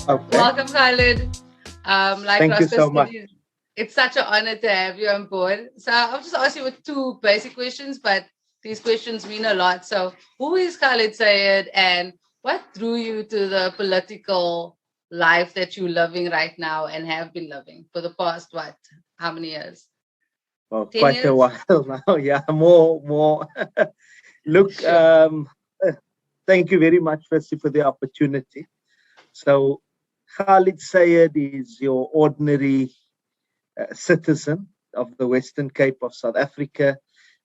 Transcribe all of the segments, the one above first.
Okay. Welcome, Khalid. Like Thank you Roscoe so said, much. it's such an honor to have you on board. So I'll just ask you with two basic questions, but these questions mean a lot. So who is Khalid Sayed and what drew you to the political life that you're living right now and have been living for the past, what, how many years? Well, 10 quite a years? while now. Yeah, more. Look, Sure. uh, thank you very much, firstly, for the opportunity. So, Khalid Sayed is your ordinary citizen of the Western Cape of South Africa.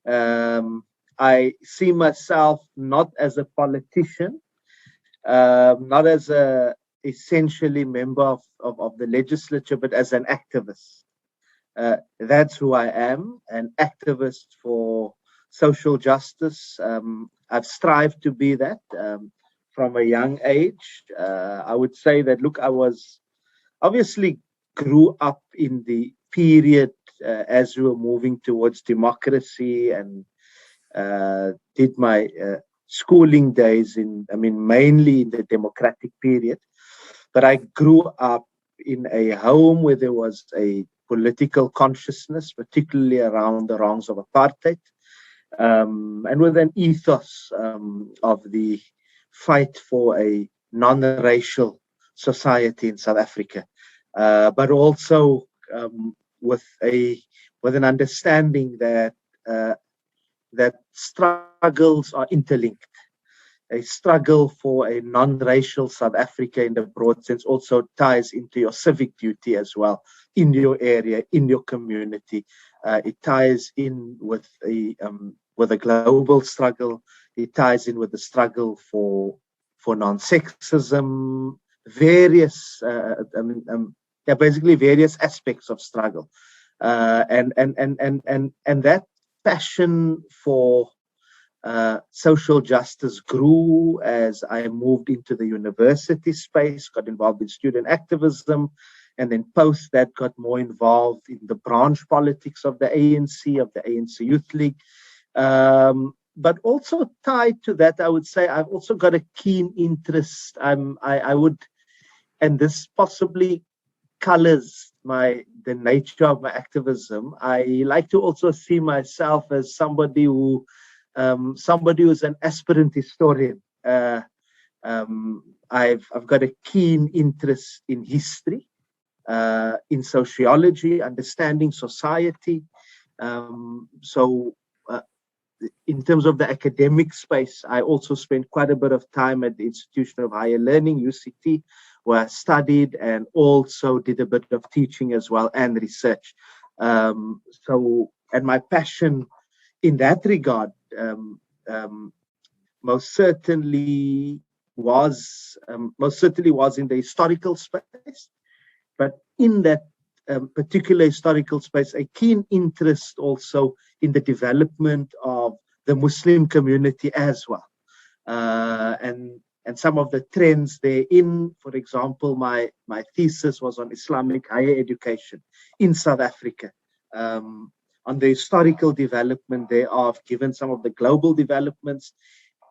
Um, I see myself not as a politician, not as a essentially member of the legislature, but as an activist. That's who I am, an activist for social justice. I've strived to be that from a young age. I would say that, look, I was obviously grew up in the period as we were moving towards democracy and did my schooling days mainly in the democratic period. But I grew up in a home where there was a political consciousness, particularly around the wrongs of apartheid, and with an ethos of the fight for a non-racial society in South Africa, but also with a with an understanding that uh, that struggles are interlinked. A struggle for a non-racial South Africa in the broad sense also ties into your civic duty as well in your area, in your community. It ties in with a global struggle. It ties in with the struggle for non-sexism, various basically various aspects of struggle, and that passion for social justice grew as I moved into the university space, got involved in student activism, and then post that got more involved in the branch politics of the ANC, of the ANC Youth League. But also tied to that, I would say I've also got a keen interest. I would, and this possibly colors the nature of my activism. I like to also see myself as somebody who's an aspirant historian. I've got a keen interest in history, in sociology, understanding society. So, in terms of the academic space, I also spent quite a bit of time at the Institution of Higher Learning, UCT, where I studied and also did a bit of teaching as well and research. And my passion in that regard most certainly was in the historical space, but in that particular historical space, a keen interest also in the development of the Muslim community as well, and some of the trends therein. For example, my thesis was on Islamic higher education in South Africa. On the historical development thereof, given some of the global developments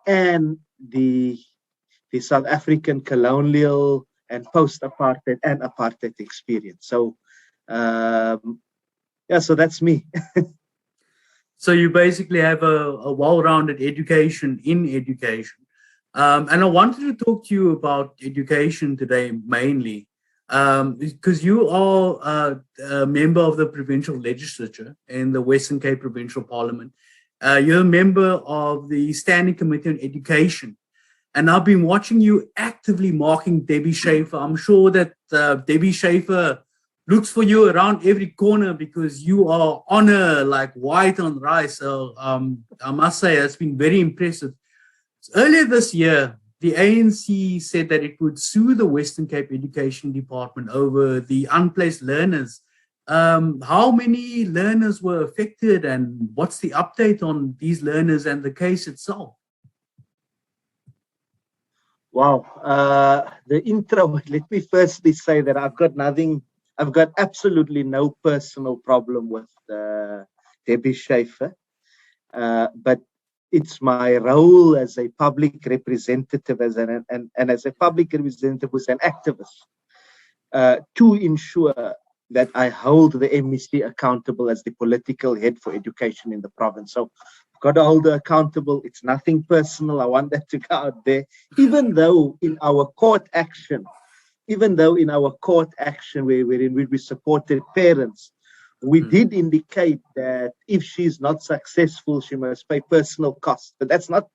and the South African colonial and post-apartheid and apartheid experience. So, so that's me. So you basically have a well-rounded education in education. And I wanted to talk to you about education today mainly, because you are a member of the Provincial Legislature in the Western Cape Provincial Parliament. You're a member of the Standing Committee on Education. And I've been watching you actively marking Debbie Schaefer. I'm sure that Debbie Schaefer looks for you around every corner because you are on her like white on rice. So I must say it's been very impressive. Earlier this year, the ANC said that it would sue the Western Cape Education Department over the unplaced learners. How many learners were affected and what's the update on these learners and the case itself? Wow. The intro, let me firstly say that I've got absolutely no personal problem with Debbie Schaefer. But it's my role as a public representative, and as a public representative who's an activist, to ensure that I hold the MEC accountable as the political head for education in the province. So I've got to hold her accountable. It's nothing personal. I want that to go out there. Even though in our court action, wherein we supported parents, we did indicate that if she's not successful, she must pay personal costs. But that's not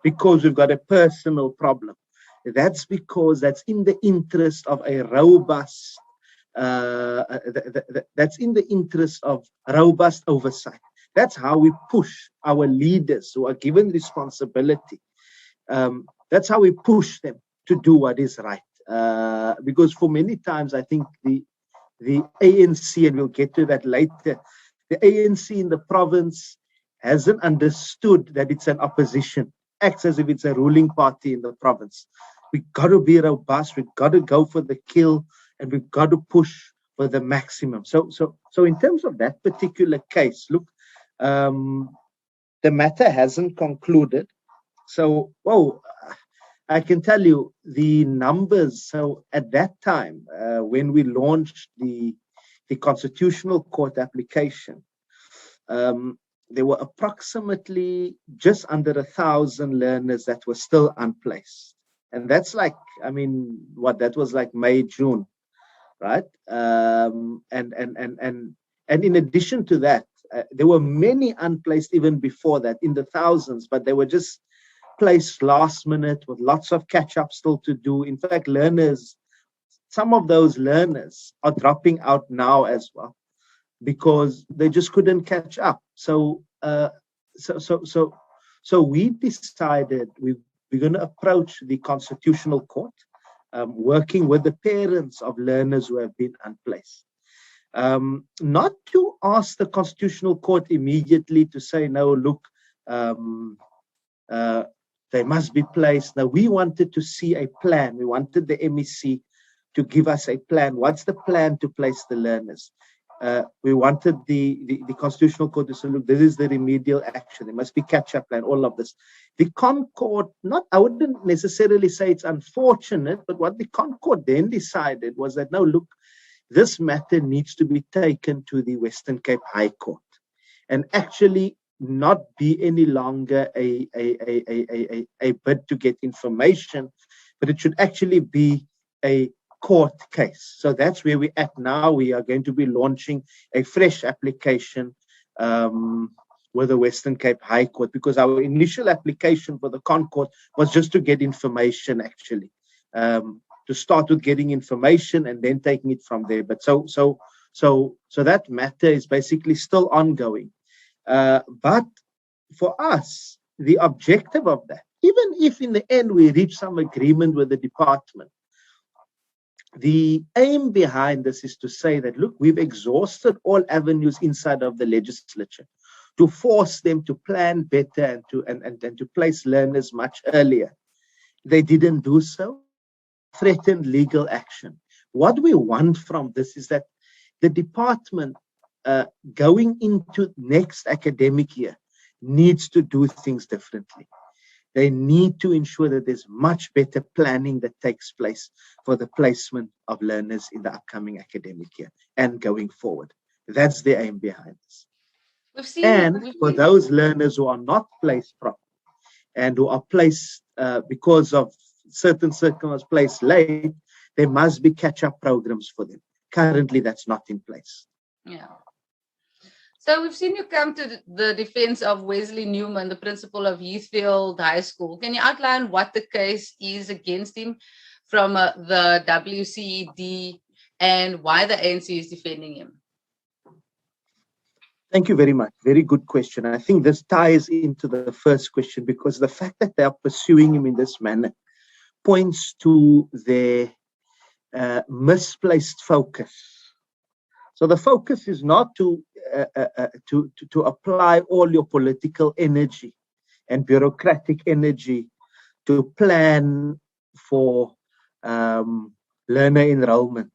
because we've got a personal problem. That's because that's in the interest of a robust, that's in the interest of robust oversight. That's how we push our leaders who are given responsibility. That's how we push them to do what is right. Because for many times, I think the ANC, and we'll get to that later, the ANC in the province hasn't understood that it's an opposition, acts as if it's a ruling party in the province. We've got to be robust, we've got to go for the kill, and we've got to push for the maximum. So in terms of that particular case, look, the matter hasn't concluded. So, I can tell you the numbers. So at that time, when we launched the Constitutional Court application, there were approximately just under 1,000 learners that were still unplaced. And that's like, that was like May, June, right? And in addition to that, there were many unplaced even before that, in the thousands, but they were just placed last minute with lots of catch up still to do. In fact, some of those learners are dropping out now as well because they just couldn't catch up. So we decided we're going to approach the Constitutional Court, working with the parents of learners who have been unplaced. Not to ask the Constitutional Court immediately to say, no, look, they must be placed. Now, we wanted to see a plan. We wanted the MEC to give us a plan. What's the plan to place the learners? We wanted the Constitutional Court to say, look, this is the remedial action. There must be catch-up plan, all of this. The Concord, I wouldn't necessarily say it's unfortunate, but what the Concord then decided was that, no, look, this matter needs to be taken to the Western Cape High Court and actually not be any longer a bid to get information, but it should actually be a court case. So that's where we're at now. We are going to be launching a fresh application with the Western Cape High Court, because our initial application for the Concord was just to get information, actually, to start with getting information and then taking it from there. But so that matter is basically still ongoing. But for us, the objective of that, even if in the end we reach some agreement with the department, the aim behind this is to say that, look, we've exhausted all avenues inside of the legislature to force them to plan better and to place learners much earlier. They didn't do so, threatened legal action. What we want from this is that the department going into next academic year needs to do things differently. They need to ensure that there's much better planning that takes place for the placement of learners in the upcoming academic year and going forward. That's the aim behind this. For those learners who are not placed properly and who are placed because of certain circumstances placed late, there must be catch-up programs for them. Currently, that's not in place. Yeah. So we've seen you come to the defense of Wesley Newman, the principal of Heathfield High School. Can you outline what the case is against him from the WCED and why the ANC is defending him? Thank you very much. Very good question. I think this ties into the first question, because the fact that they are pursuing him in this manner points to their misplaced focus. So the focus is not to apply all your political energy and bureaucratic energy to plan for learner enrollment.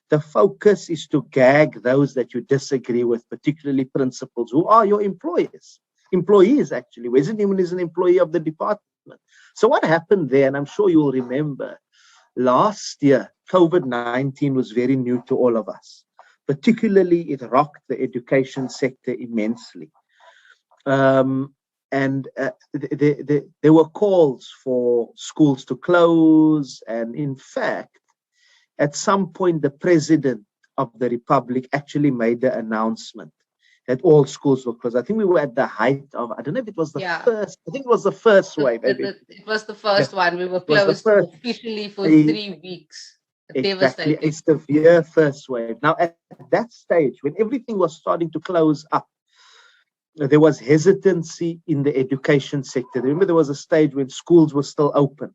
The focus is to gag those that you disagree with, particularly principals who are your employers. employees actually. Wesley Newman is an employee of the department. So what happened there, and I'm sure you will remember, last year, COVID-19 was very new to all of us. Particularly, it rocked the education sector immensely. There were calls for schools to close. And in fact, at some point, the president of the Republic actually made the announcement that all schools will close. I think we were at the height of, I don't know if it was the first, I think it was the first wave. It was the first one. We were was closed officially for 3 weeks. Exactly, Devastating. a severe first wave. Now, at that stage, when everything was starting to close up, there was hesitancy in the education sector. Remember, there was a stage when schools were still open.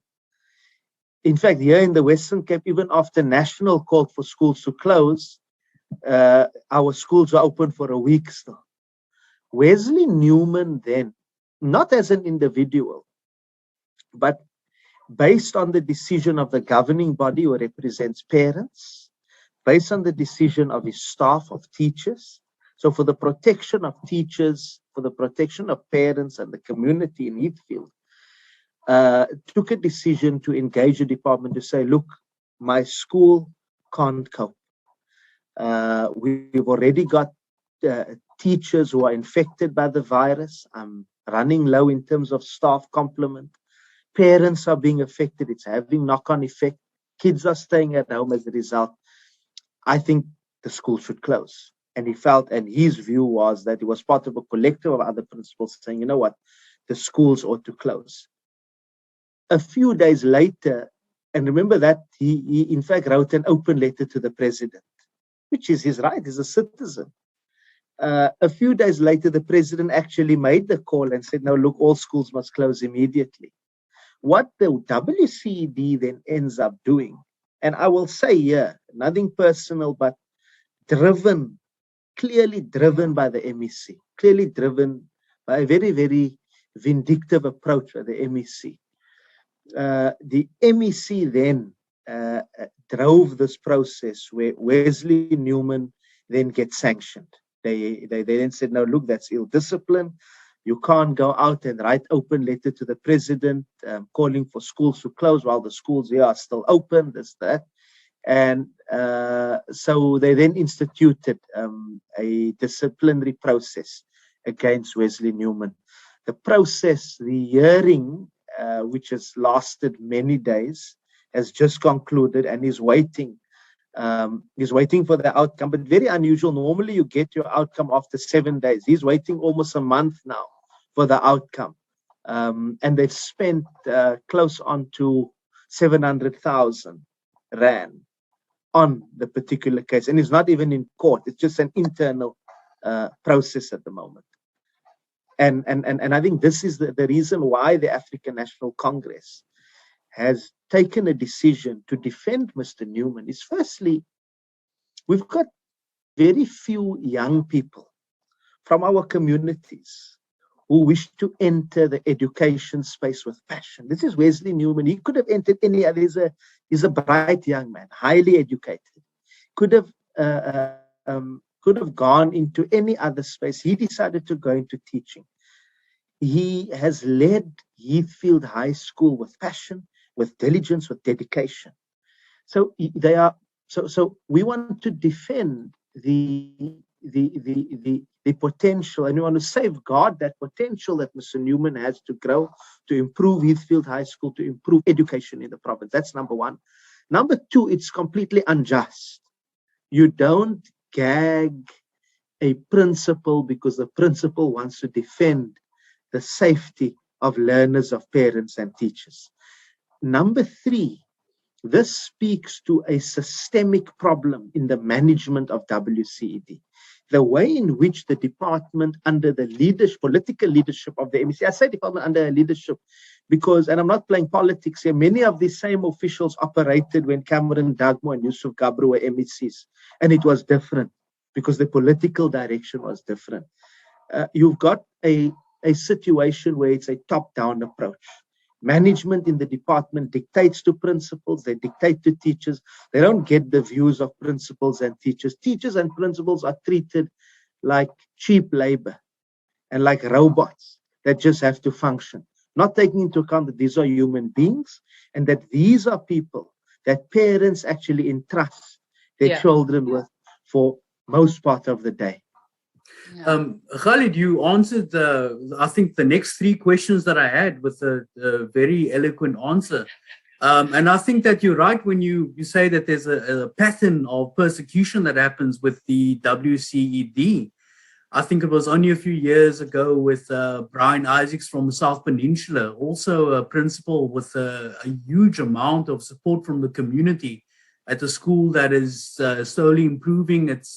In fact, here in the Western Cape, even after National called for schools to close, our schools were open for a week still. Wesley Newman then, not as an individual, but based on the decision of the governing body who represents parents, based on the decision of his staff of teachers, so for the protection of teachers, for the protection of parents and the community in Heathfield, took a decision to engage the department to say, look, my school can't cope. We've already got teachers who are infected by the virus. I'm running low in terms of staff complement. Parents are being affected. It's having knock-on effect. Kids are staying at home as a result. I think the school should close. And he felt, and his view was that it was part of a collective of other principals saying, you know what, the schools ought to close. A few days later, and remember that he in fact wrote an open letter to the president, which is his right, he's a citizen. A few days later, the president actually made the call and said, no, look, all schools must close immediately. What the WCED then ends up doing, and I will say here, nothing personal, but clearly driven by the MEC, clearly driven by a very, very vindictive approach by the MEC. The MEC then drove this process where Wesley Newman then gets sanctioned. They then said, no, look, that's ill discipline. You can't go out and write open letter to the president calling for schools to close while the schools here are still open, this, that. And so they then instituted a disciplinary process against Wesley Newman. The process, the hearing, which has lasted many days, has just concluded and is waiting. He's waiting for the outcome, but very unusual. Normally you get your outcome after 7 days. He's waiting almost a month now for the outcome. And they've spent close on to 700,000 Rand on the particular case. And it's not even in court. It's just an internal process at the moment. And I think this is the reason why the African National Congress has taken a decision to defend Mr. Newman. Is firstly, we've got very few young people from our communities who wish to enter the education space with passion. This is Wesley Newman. He could have entered any other. He's a bright young man, highly educated. Could have gone into any other space. He decided to go into teaching. He has led Heathfield High School with passion, with diligence, with dedication. So they are. So we want to defend the potential, and we want to safeguard that potential that Mr. Newman has to grow, to improve Heathfield High School, to improve education in the province. That's number one. Number two, it's completely unjust. You don't gag a principal because the principal wants to defend the safety of learners, of parents and teachers. Number three, this speaks to a systemic problem in the management of WCED. The way in which the department under the political leadership of the MEC, I say department under leadership because, and I'm not playing politics here, many of these same officials operated when Cameron Dagmo and Yusuf Gabru were MECs, and it was different because the political direction was different. You've got a situation where it's a top-down approach. Management in the department dictates to principals, they dictate to teachers. They don't get the views of principals and teachers. Teachers and principals are treated like cheap labor. and like robots that just have to function, not taking into account that these are human beings and that these are people that parents actually entrust their Yeah. children with for most part of the day. Yeah. Khalid, you answered I think the next three questions that I had with a very eloquent answer. And I think that you're right when you say that there's a pattern of persecution that happens with the WCED. I think it was only a few years ago with Brian Isaacs from the South Peninsula, also a principal with a huge amount of support from the community at a school that is slowly improving its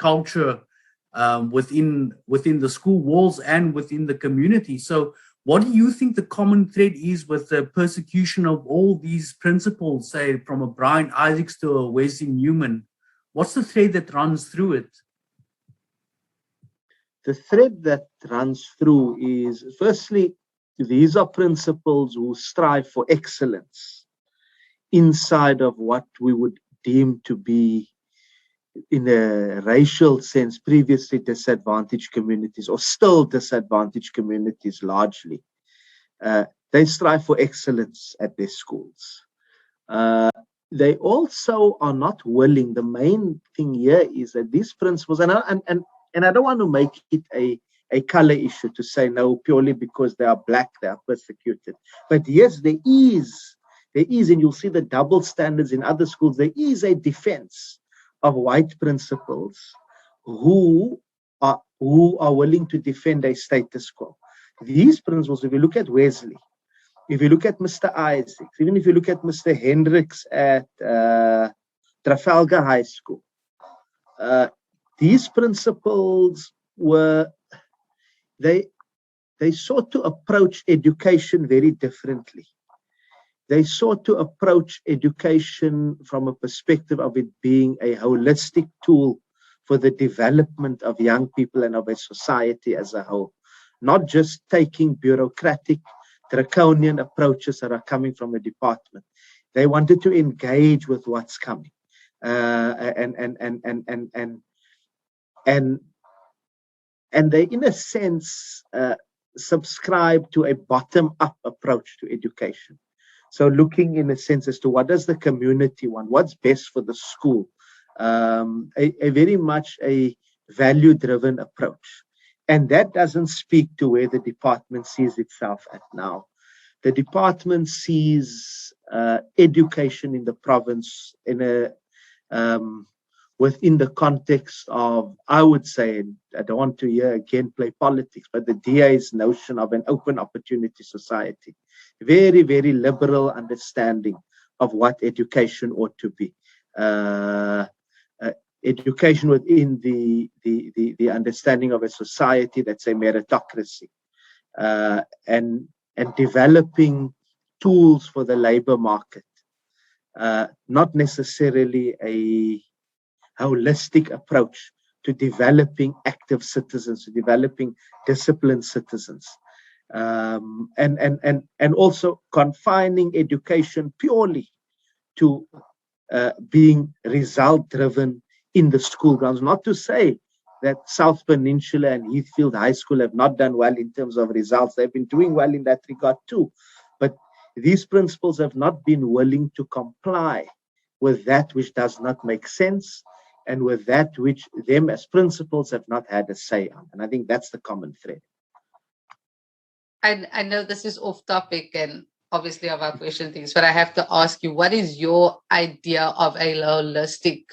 culture within the school walls and within the community. So what do you think the common thread is with the persecution of all these principals, say from a Brian Isaacs to a Wesley Newman? What's the thread that runs through it? The thread that runs through is, firstly, these are principals who strive for excellence inside of what we would deem to be, in a racial sense, previously disadvantaged communities, or still disadvantaged communities largely. They strive for excellence at their schools. They also are not willing. The main thing here is that these principals, and I don't want to make it a color issue to say no, purely because they are black, they are persecuted. But yes, there is, and you'll see the double standards in other schools, there is a defense of white principals who are willing to defend a status quo. These principals, if you look at Wesley, if you look at Mr. Isaacs, even if you look at Mr. Hendricks at Trafalgar High School, these principals they sought to approach education very differently. They sought to approach education from a perspective of it being a holistic tool for the development of young people and of a society as a whole, not just taking bureaucratic, draconian approaches that are coming from a department. They wanted to engage with what's coming, and they, in a sense, subscribe to a bottom-up approach to education. So looking, in a sense, as to what does the community want, what's best for the school, a very much a value-driven approach. And that doesn't speak to where the department sees itself at now. The department sees education in the province in within the context of, I would say, I don't want to here again play politics, but the DA's notion of an open opportunity society. Very, very liberal understanding of what education ought to be. Education within the understanding of a society that's a meritocracy, and developing tools for the labor market, not necessarily a holistic approach to developing active citizens, to developing disciplined citizens, and also confining education purely to being result-driven in the school grounds. Not to say that South Peninsula and Heathfield High School have not done well in terms of results. They've been doing well in that regard too. But these principals have not been willing to comply with that which does not make sense, and with that which them as principals have not had a say on. And I think that's the common thread. I know this is off topic and obviously of our question things, but I have to ask you, what is your idea of a holistic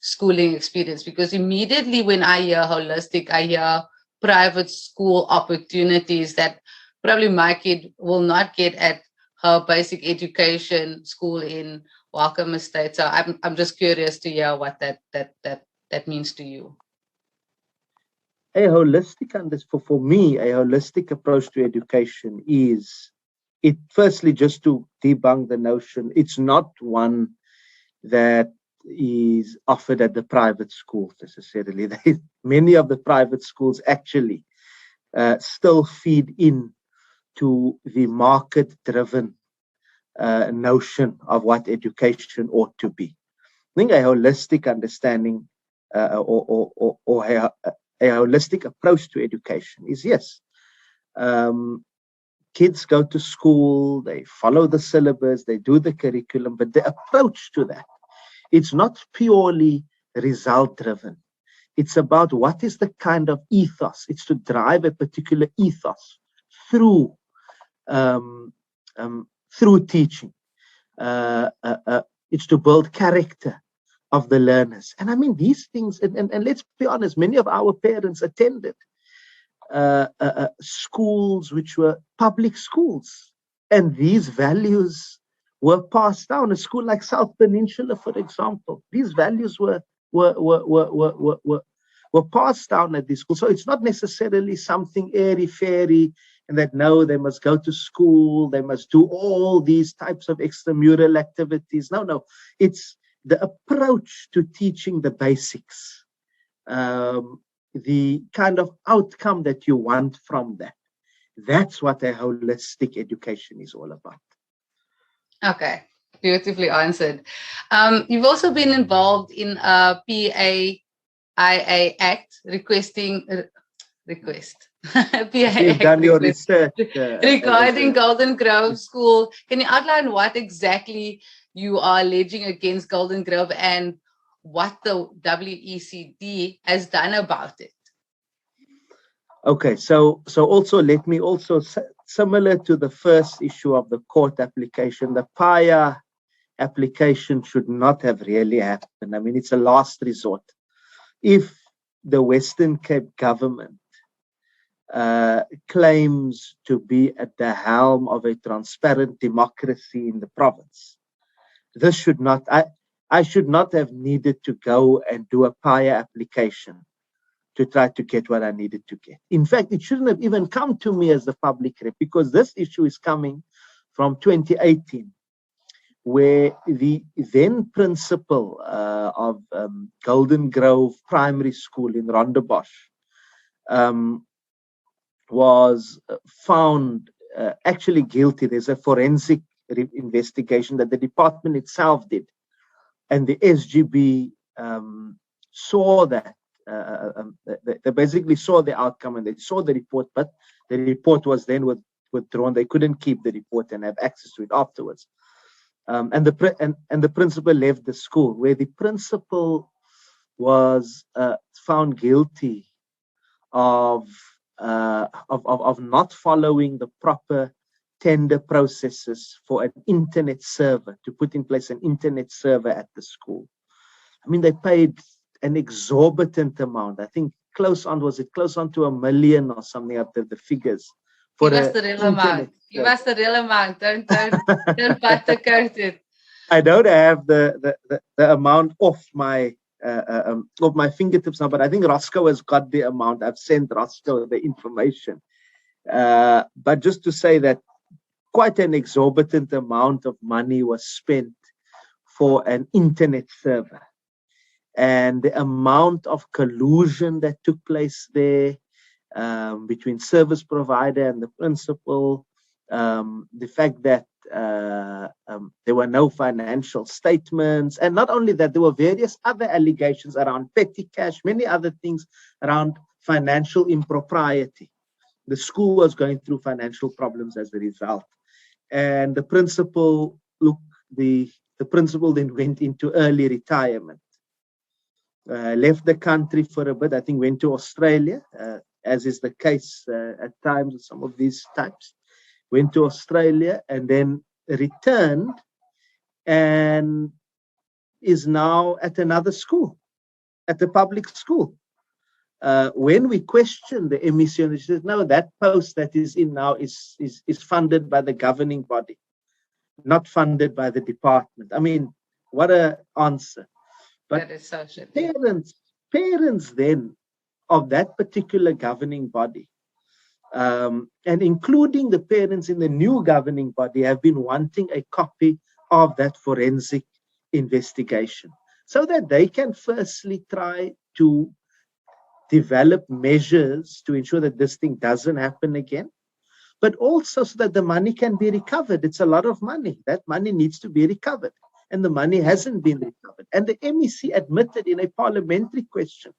schooling experience? Because immediately when I hear holistic, I hear private school opportunities that probably my kid will not get at her basic education school in Welcome Estate. So I'm just curious to hear what that means to you. A holistic, for me, a holistic approach to education is, it firstly, just to debunk the notion, it's not one that is offered at the private schools necessarily. Many of the private schools actually still feed in to the market-driven notion of what education ought to be. I think a holistic understanding or a holistic approach to education is yes. Kids go to school, they follow the syllabus, they do the curriculum, but the approach to that, it's not purely result driven. It's about what is the kind of ethos. It's to drive a particular ethos through teaching. It's to build character of the learners. And I mean, these things, and let's be honest, many of our parents attended schools which were public schools, and these values were passed down. A school like South Peninsula, for example, these values were passed down at this school. So it's not necessarily something airy-fairy, and that no, they must go to school, they must do all these types of extramural activities. No, it's the approach to teaching the basics, the kind of outcome that you want from that. That's what a holistic education is all about. Okay, beautifully answered. You've also been involved in a PAIA Act request. You've done your research regarding Golden Grove School. Can you outline what exactly you are alleging against Golden Grove and what the WECD has done about it? Okay, so also let me also, similar to the first issue of the court application, the PAIA application should not have really happened. I mean, it's a last resort. If the Western Cape government claims to be at the helm of a transparent democracy in the province, this should not, I should not have needed to go and do a PAIA application to try to get what I needed to get. In fact, it shouldn't have even come to me as the public rep, because this issue is coming from 2018, where the then principal of Golden Grove Primary School in Rondebosch was found actually guilty. There's a forensic investigation that the department itself did, and the SGB saw that. They basically saw the outcome and they saw the report, but the report was then withdrawn. They couldn't keep the report and have access to it afterwards. And the principal left the school, where the principal was found guilty of not following the proper tender processes for an internet server, to put in place an internet server at the school. I mean, they paid an exorbitant amount. I think close on to $1 million or something up there, the figures. Give us the real amount. Give us the real amount. Don't buttercoat it. I don't have the amount off my fingertips now, but I think Roscoe has got the amount. I've sent Roscoe the information. But just to say that quite an exorbitant amount of money was spent for an internet server. And the amount of collusion that took place there between service provider and the principal, the fact that there were no financial statements, and not only that, there were various other allegations around petty cash, many other things around financial impropriety. The school was going through financial problems as a result. And the principal, the principal then went into early retirement. Left the country for a bit, I think went to Australia, as is the case at times with some of these types. Went to Australia and then returned and is now at another school, at a public school. When we questioned the MEC, she said, no, that post that is in now is funded by the governing body, not funded by the department. I mean, what an answer. But that is so shitty. Parents then of that particular governing body, and including the parents in the new governing body, have been wanting a copy of that forensic investigation so that they can firstly try to develop measures to ensure that this thing doesn't happen again, but also so that the money can be recovered. It's a lot of money. That money needs to be recovered. And the money hasn't been recovered. And the MEC admitted in a parliamentary question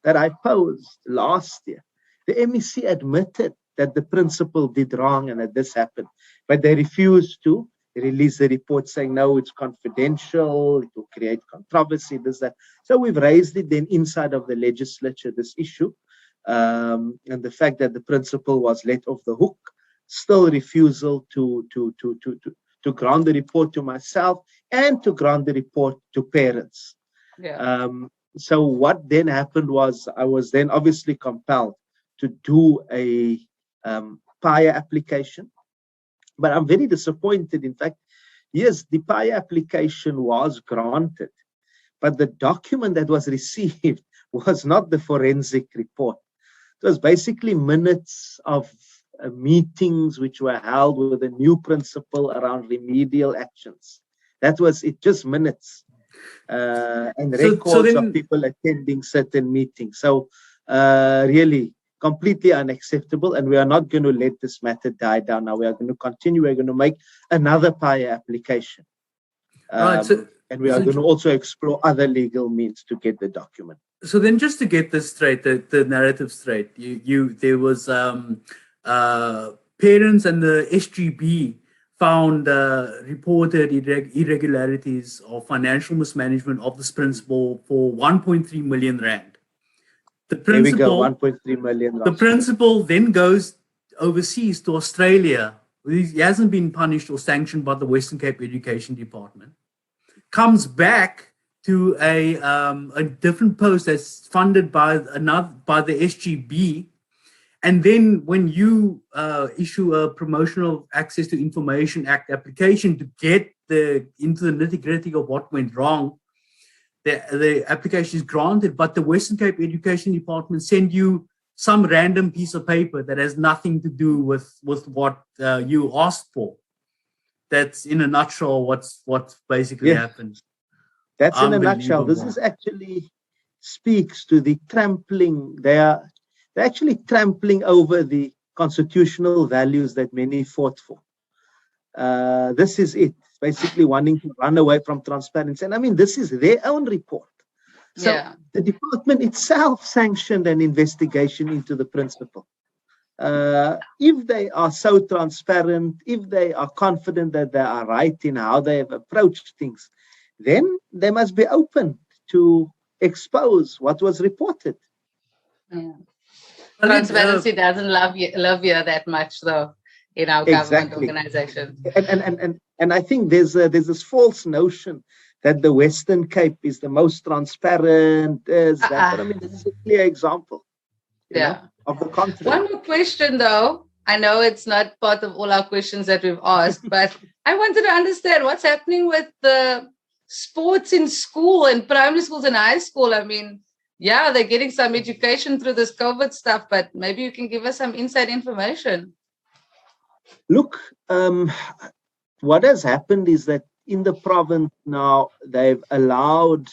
that I posed last year, the MEC admitted that the principal did wrong and that this happened, but they refused to release the report saying, no, it's confidential, it will create controversy, this, that. So we've raised it then inside of the legislature, this issue, and the fact that the principal was let off the hook, still refusal to grant the report to myself and to grant the report to parents. Yeah. So what then happened was I was then obviously compelled to do a PIA application. But I'm very disappointed. In fact, yes, the PIA application was granted, but the document that was received was not the forensic report. It was basically minutes of meetings which were held with a new principal around remedial actions. That was it, just minutes. And records of people attending certain meetings. So really completely unacceptable, and we are not going to let this matter die down now. We are going to continue. We're going to make another PIA application. And we are going to also explore other legal means to get the document. So then, just to get this straight, the narrative straight, there was parents and the SGB found reported irregularities or financial mismanagement of this principal for 1.3 million rand. The principal, 1.3 million. The principal then goes overseas to Australia. He hasn't been punished or sanctioned by the Western Cape Education Department. Comes back to a different post that's funded by the SGB, and then when you issue a Promotional Access to Information Act application to get into the nitty-gritty of what went wrong, the application is granted, but the Western Cape Education Department send you some random piece of paper that has nothing to do with what you asked for. That's in a nutshell what's basically happened. That's in a nutshell. This is actually speaks to the trampling. They're actually trampling over the constitutional values that many fought for. This is it. Basically wanting to run away from transparency. And I mean, this is their own report. So the department itself sanctioned an investigation into the principal. If they are so transparent, if they are confident that they are right in how they have approached things, then they must be open to expose what was reported. Yeah. Transparency doesn't love you that much, though, in our government organization. And I think there's this false notion that the Western Cape is the most transparent. But I mean, this is a clear example. You know, of the contrary. One more question, though. I know it's not part of all our questions that we've asked, but I wanted to understand what's happening with the sports in school and primary schools and high school. I mean, they're getting some education through this COVID stuff, but maybe you can give us some inside information. Look, what has happened is that in the province now, they've allowed,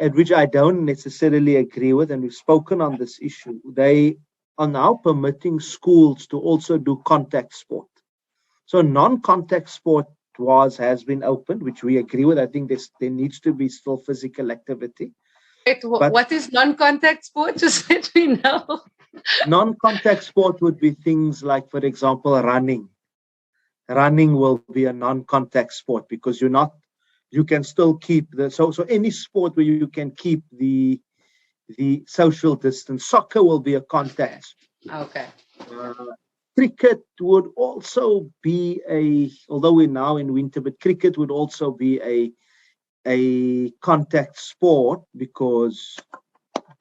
at which I don't necessarily agree with, and we've spoken on this issue, they are now permitting schools to also do contact sport. So non-contact sport has been opened, which we agree with. I think there needs to be still physical activity. Wait, what is non-contact sport? Just let me know. Non-contact sport would be things like, for example, running. Running will be a non-contact sport because you can still keep so any sport where you can keep the social distance. Soccer will be a contact. Okay. Cricket would also be although we're now in winter, but cricket would also be a contact sport because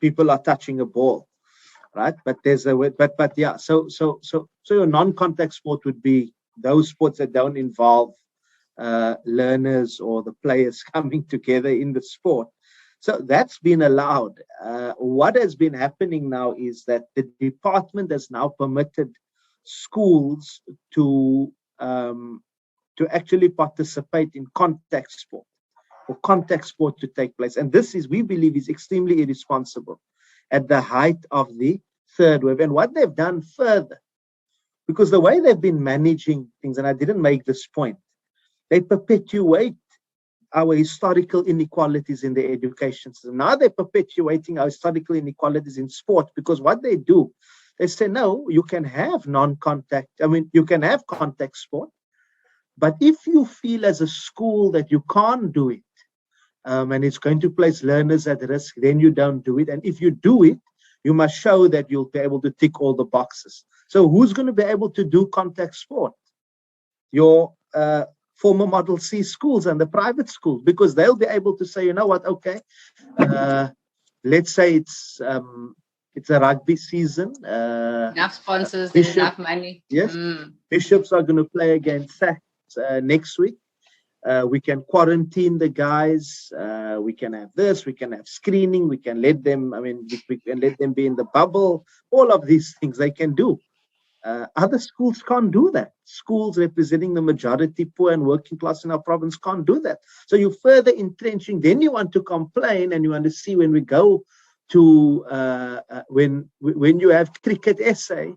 people are touching a ball, right? But there's so your non-contact sport would be those sports that don't involve learners or the players coming together in the sport. So that's been allowed. What has been happening now is that the department has now permitted schools to actually participate in contact sport or contact sport to take place. And this we believe is extremely irresponsible at the height of the third wave. And what they've done further, because the way they've been managing things, and I didn't make this point, they perpetuate our historical inequalities in the education system. Now they're perpetuating our historical inequalities in sport, because what they do, they say, no, you can have non-contact, you can have contact sport, but if you feel as a school that you can't do it, and it's going to place learners at risk, then you don't do it. And if you do it, you must show that you'll be able to tick all the boxes. So who's going to be able to do contact sport? Your former Model C schools and the private schools, because they'll be able to say, you know what, okay, let's say it's a rugby season. Enough sponsors, there's enough money. Yes, Bishops are going to play against SACs next week. We can quarantine the guys. We can have this. We can have screening. We can let them. We can let them be in the bubble. All of these things they can do. Other schools can't do that. Schools representing the majority poor and working class in our province can't do that. So you're further entrenching. Then you want to complain, and you want to see when we go to when you have Cricket SA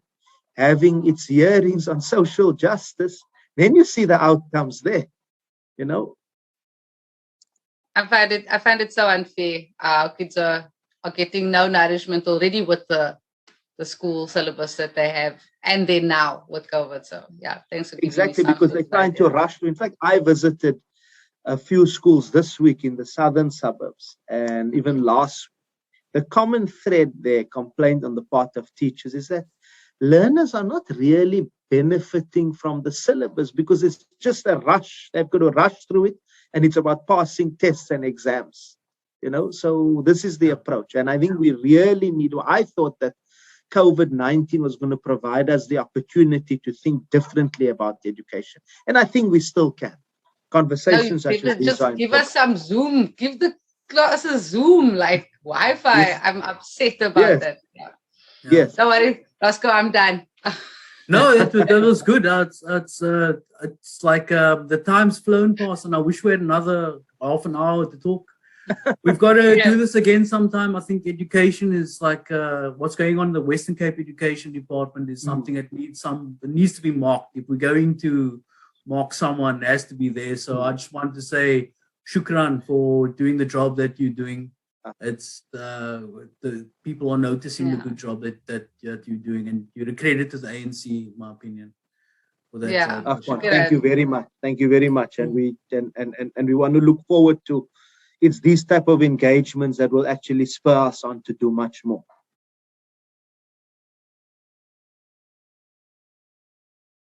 having its hearings on social justice, then you see the outcomes there. You know, I find it so unfair. Our kids are getting no nourishment already with the school syllabus that they have, and then now with COVID. So yeah, thanks for giving exactly, me because they're trying to rush to. In fact, I visited a few schools this week in the southern suburbs, and even last week. The common thread there, complaint on the part of teachers, is that learners are not really benefiting from the syllabus because it's just a rush. They've got to rush through it, and it's about passing tests and exams. You know, so this is the approach, and I think we really need. I thought that COVID-19 was going to provide us the opportunity to think differently about education, and I think we still can. Conversations such as these just give us some Zoom. Give the classes Zoom, like Wi-Fi. Yes. I'm upset about that. Yeah. Yes. Don't worry, Roscoe, I'm done. No, that was good. It's like the time's flown past, and I wish we had another half an hour to talk. We've got to do this again sometime. I think education is like what's going on in the Western Cape Education Department is something that needs to be marked. If we're going to mark someone, it has to be there. So I just want to say shukran for doing the job that you're doing. It's the people are noticing the good job that you're doing, and you're a credit to the ANC, in my opinion, for that. Thank you very much. Thank you very much, and we want to look forward to. It's these type of engagements that will actually spur us on to do much more.